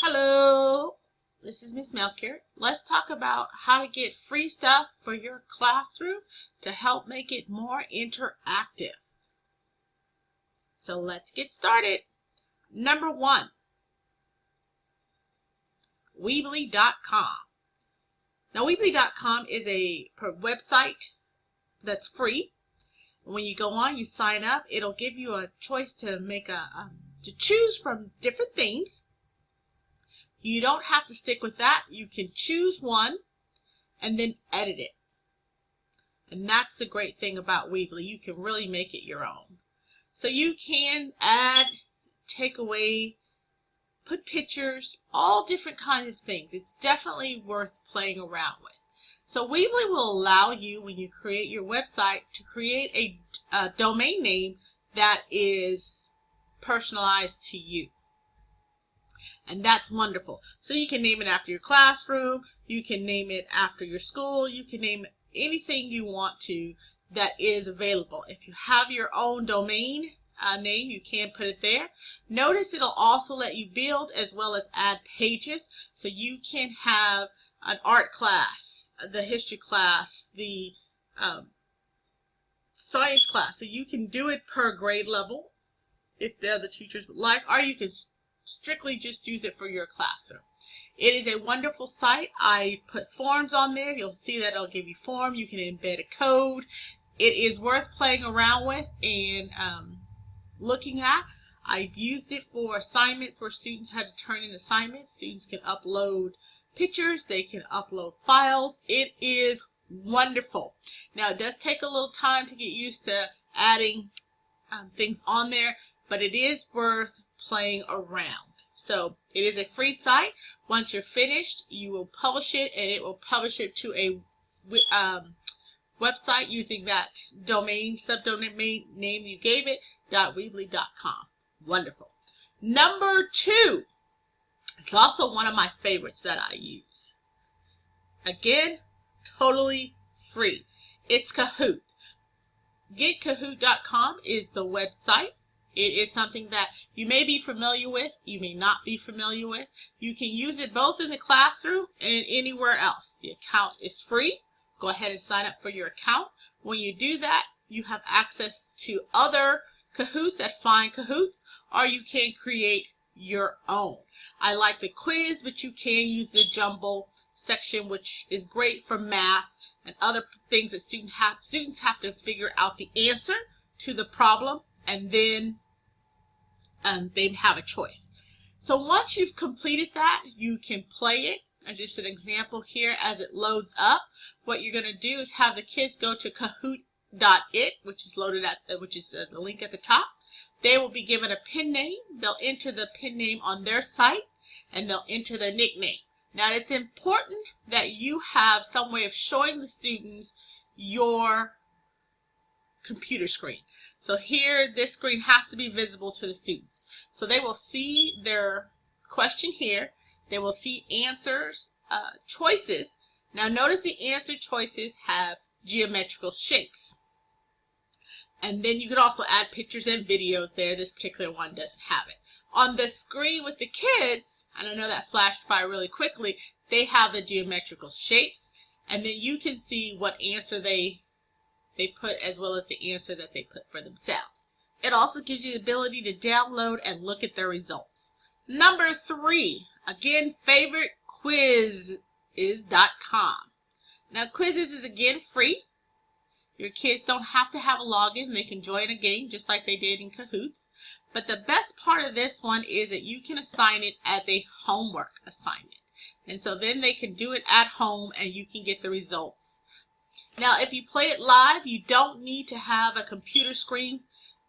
Hello, this is Miss Melchior. Let's talk about how to get free stuff for your classroom to help make it more interactive. So let's get started. Number one, Weebly.com. Now Weebly.com is a website that's free. When you go on, you sign up. It'll give you a choice to make to choose from different themes. You don't have to stick with that. You can choose one and then edit it. And that's the great thing about Weebly. You can really make it your own. So you can add, take away, put pictures, all different kinds of things. It's definitely worth playing around with. So Weebly will allow you, when you create your website, to create a domain name that is personalized to you. And that's wonderful. So you can name it after your classroom, you can name it after your school, you can name it anything you want to that is available. If you have your own domain name, you can put it there. Notice it'll also let you build as well as add pages. So you can have an art class, the history class, the science class. So you can do it per grade level if the other teachers would like, or you can strictly just use it for your classroom. It is a wonderful site. I put forms on there. You'll see that it'll give you form. You can embed a code. It is worth playing around with and looking at. I've used it for assignments where students had to turn in assignments. Students can upload pictures. They can upload files. It is wonderful. Now, it does take a little time to get used to adding things on there, but it is worth playing around. So it is a free site. Once you're finished, you will publish it, and it will publish it to a website using that subdomain name you gave it, .weebly.com. Wonderful. Number two, it's also one of my favorites that I use. Again, totally free. It's Kahoot. GetKahoot.com is the website. It is something that you may be familiar with, you may not be familiar with. You can use it both in the classroom and anywhere else. The account is free. Go ahead and sign up for your account. When you do that, you have access to other Kahoots at Find Kahoots, or you can create your own. I like the quiz, but you can use the jumble section, which is great for math and other things that students have to figure out the answer to the problem, and then they have a choice. So once you've completed that, you can play it. As just an example here, as it loads up, what you're going to do is have the kids go to Kahoot.it, which is loaded at, the link at the top. They will be given a pin name. They'll enter the pin name on their site, and they'll enter their nickname. Now, it's important that you have some way of showing the students your computer screen. So here, this screen has to be visible to the students. So they will see their question here. They will see answers, choices. Now notice the answer choices have geometrical shapes. And then you can also add pictures and videos there. This particular one doesn't have it. On the screen with the kids, and I know that flashed by really quickly, they have the geometrical shapes. And then you can see what answer they put as well as the answer that they put for themselves. It also gives you the ability to download and look at their results. Number three, again, favorite, Quizizz.com. Now, Quizizz is again free. Your kids don't have to have a login. They can join a game just like they did in Kahoots. But the best part of this one is that you can assign it as a homework assignment. And so then they can do it at home and you can get the results. Now, if you play it live, you don't need to have a computer screen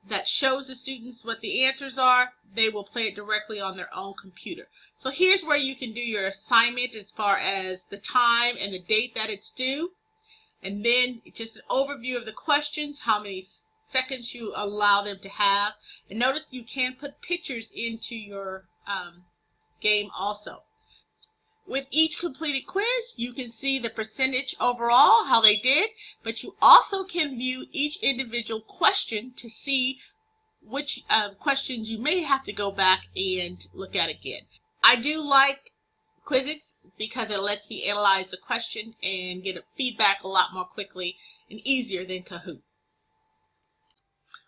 that shows the students what the answers are. They will play it directly on their own computer. So here's where you can do your assignment as far as the time and the date that it's due. And then just an overview of the questions, how many seconds you allow them to have. And notice you can put pictures into your game also. With each completed quiz, you can see the percentage overall, how they did, but you also can view each individual question to see which questions you may have to go back and look at again. I do like quizzes because it lets me analyze the question and get feedback a lot more quickly and easier than Kahoot.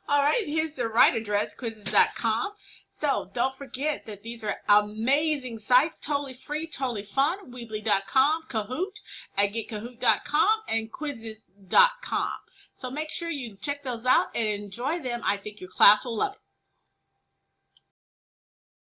All right, here's the right address, quizzes.com. So don't forget that these are amazing sites, totally free, totally fun. Weebly.com, Kahoot, at getkahoot.com, and quizzes.com. So make sure you check those out and enjoy them. I think your class will love it.